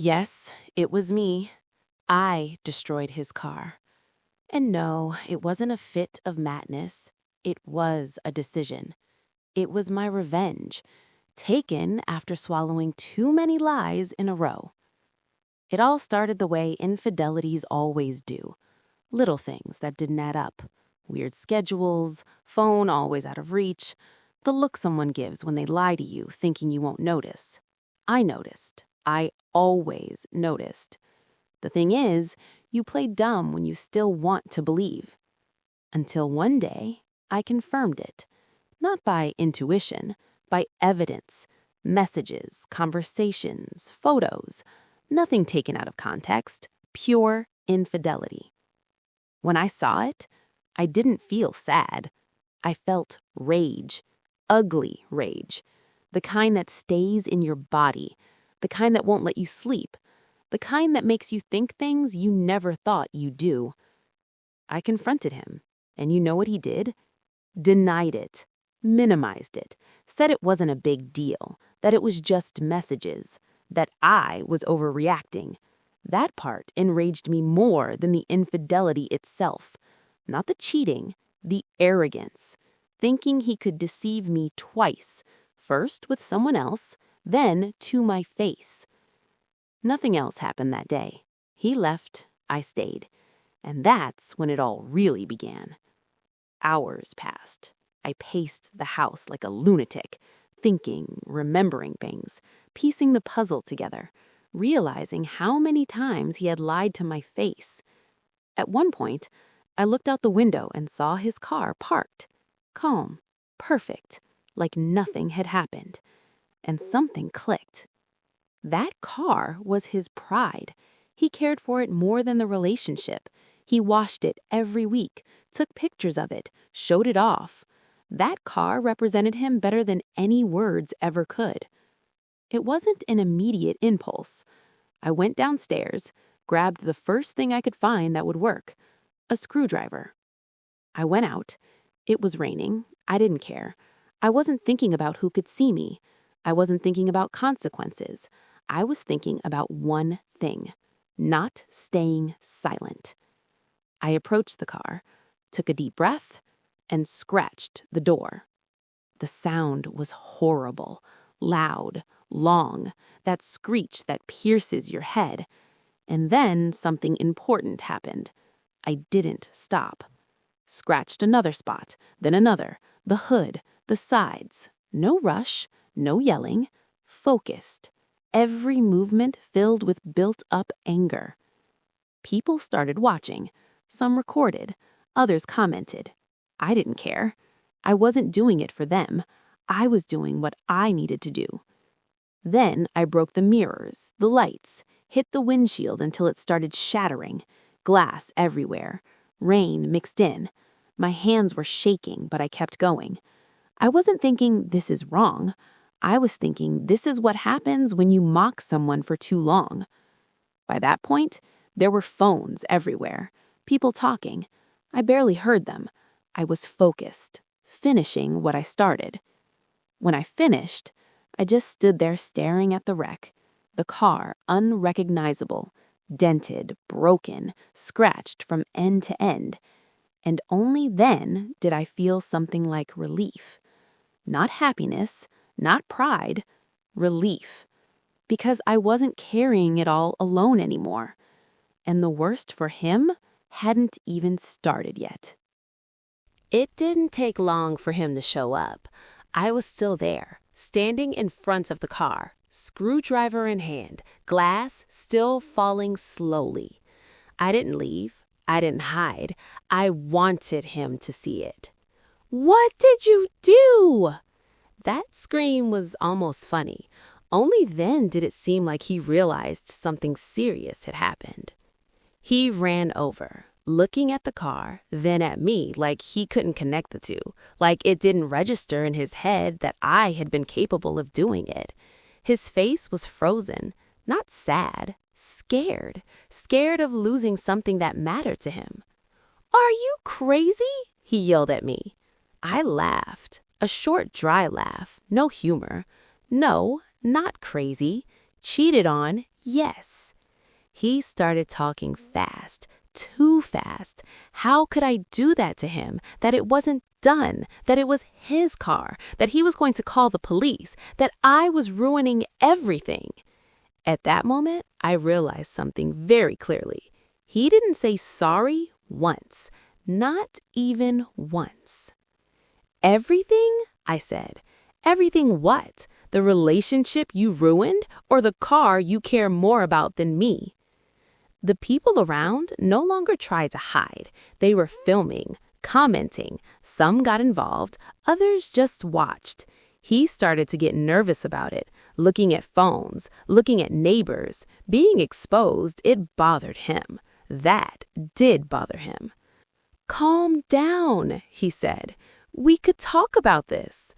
Yes, it was me. I destroyed his car. And no, it wasn't a fit of madness. It was a decision. It was my revenge, taken after swallowing too many lies in a row. It all started the way infidelities always do. Little things that didn't add up. Weird schedules, phone always out of reach, the look someone gives when they lie to you thinking you won't notice. I noticed. I always noticed. The thing is, you play dumb when you still want to believe. Until one day, I confirmed it. Not by intuition, by evidence, messages, conversations, photos. Nothing taken out of context, pure infidelity. When I saw it, I didn't feel sad. I felt rage, ugly rage, the kind that stays in your body, the kind that won't let you sleep, the kind that makes you think things you never thought you'd do. I confronted him, and you know what he did? Denied it, minimized it, said it wasn't a big deal, that it was just messages, that I was overreacting. That part enraged me more than the infidelity itself. Not the cheating, the arrogance. Thinking he could deceive me twice, first with someone else, then to my face. Nothing else happened that day. He left, I stayed. And that's when it all really began. Hours passed. I paced the house like a lunatic, thinking, remembering things, piecing the puzzle together, realizing how many times he had lied to my face. At one point, I looked out the window and saw his car parked, calm, perfect, like nothing had happened. And something clicked. That car was his pride. He cared for it more than the relationship. He washed it every week, took pictures of it, showed it off. That car represented him better than any words ever could. It wasn't an immediate impulse. I went downstairs, grabbed the first thing I could find that would work, a screwdriver. I went out. It was raining. I didn't care. I wasn't thinking about who could see me. I wasn't thinking about consequences. I was thinking about one thing, not staying silent. I approached the car, took a deep breath, and scratched the door. The sound was horrible, loud, long, that screech that pierces your head. And then something important happened. I didn't stop. Scratched another spot, then another, the hood, the sides. No rush, no yelling, focused. Every movement filled with built-up anger. People started watching. Some recorded, others commented. I didn't care. I wasn't doing it for them. I was doing what I needed to do. Then I broke the mirrors, the lights, hit the windshield until it started shattering. Glass everywhere. Rain mixed in. My hands were shaking, but I kept going. I wasn't thinking, this is wrong. I was thinking, this is what happens when you mock someone for too long. By that point, there were phones everywhere. People talking. I barely heard them. I was focused, finishing what I started. When I finished, I just stood there staring at the wreck. The car, unrecognizable, dented, broken, scratched from end to end. And only then did I feel something like relief. Not happiness, not pride, relief. Because I wasn't carrying it all alone anymore. And the worst for him hadn't even started yet. It didn't take long for him to show up. I was still there, standing in front of the car, screwdriver in hand, glass still falling slowly. I didn't leave. I didn't hide. I wanted him to see it. "What did you do?" That scream was almost funny. Only then did it seem like he realized something serious had happened. He ran over, looking at the car, then at me like he couldn't connect the two, like it didn't register in his head that I had been capable of doing it. His face was frozen, not sad, scared of losing something that mattered to him. "Are you crazy?" he yelled at me. I laughed, a short, dry laugh, no humor. No, not crazy. Cheated on, Yes. He started talking fast, too fast. How could I do that to him? That it wasn't done, that it was his car, that he was going to call the police, that I was ruining everything. At that moment, I realized something very clearly. He didn't say sorry once, not even once. Everything? I said. Everything what? The relationship you ruined or the car you care more about than me? The people around no longer tried to hide. They were filming, commenting. Some got involved, others just watched. He started to get nervous about it, looking at phones, looking at neighbors. Being exposed, it bothered him. That did bother him. Calm down, he said. We could talk about this.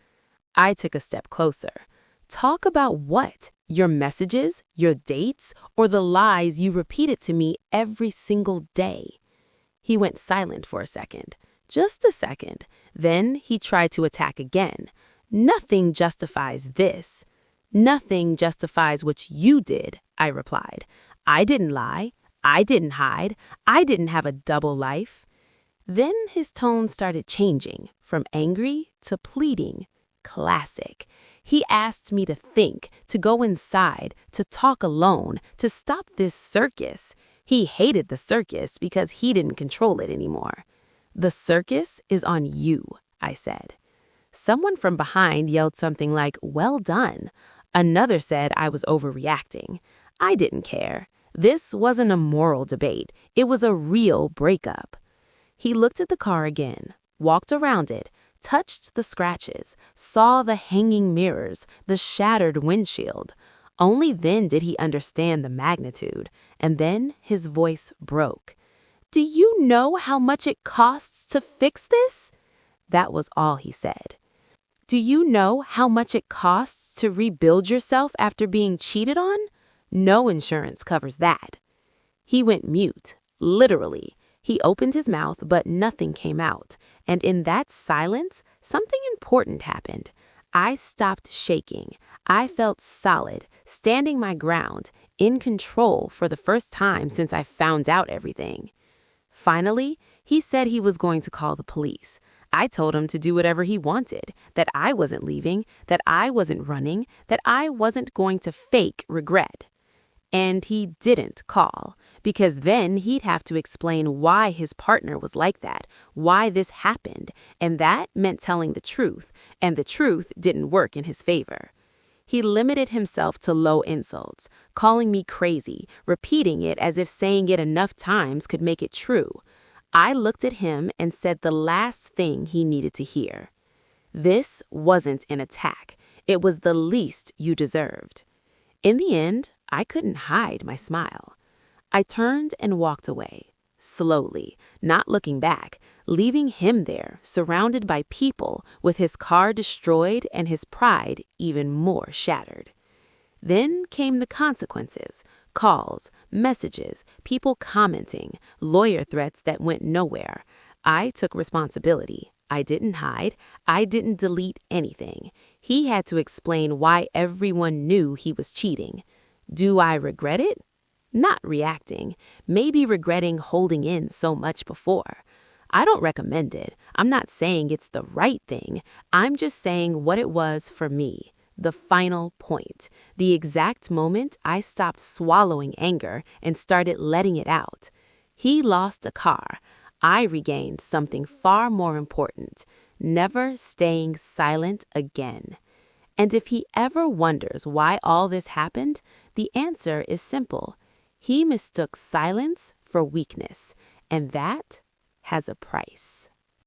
I took a step closer. Talk about what? Your messages, your dates, or the lies you repeated to me every single day? He went silent for a second, just a second. Then he tried to attack again. Nothing justifies this. Nothing justifies what you did, I replied. I didn't lie. I didn't hide. I didn't have a double life. Then his tone started changing from angry to pleading. Classic. He asked me to think, to go inside, to talk alone, to stop this circus. He hated the circus because he didn't control it anymore. The circus is on you, I said. Someone from behind yelled something like, well done. Another said I was overreacting. I didn't care. This wasn't a moral debate. It was a real breakup. He looked at the car again, walked around it, touched the scratches, saw the hanging mirrors, the shattered windshield. Only then did he understand the magnitude, and then his voice broke. Do you know how much it costs to fix this? That was all he said. Do you know how much it costs to rebuild yourself after being cheated on? No insurance covers that. He went mute, literally. He opened his mouth, but nothing came out. And in that silence, something important happened. I stopped shaking. I felt solid, standing my ground, in control for the first time since I found out everything. Finally, he said he was going to call the police. I told him to do whatever he wanted, that I wasn't leaving, that I wasn't running, that I wasn't going to fake regret. And he didn't call, because then he'd have to explain why his partner was like that, why this happened, and that meant telling the truth, and the truth didn't work in his favor. He limited himself to low insults, calling me crazy, repeating it as if saying it enough times could make it true. I looked at him and said the last thing he needed to hear. This wasn't an attack. It was the least you deserved. In the end, I couldn't hide my smile. I turned and walked away, slowly, not looking back, leaving him there, surrounded by people, with his car destroyed and his pride even more shattered. Then came the consequences, calls, messages, people commenting, lawyer threats that went nowhere. I took responsibility. I didn't hide. I didn't delete anything. He had to explain why everyone knew he was cheating. Do I regret it? Not reacting, maybe regretting holding in so much before. I don't recommend it. I'm not saying it's the right thing. I'm just saying what it was for me. The final point, the exact moment I stopped swallowing anger and started letting it out. He lost a car. I regained something far more important, never staying silent again. And if he ever wonders why all this happened, the answer is simple. He mistook silence for weakness, and that has a price.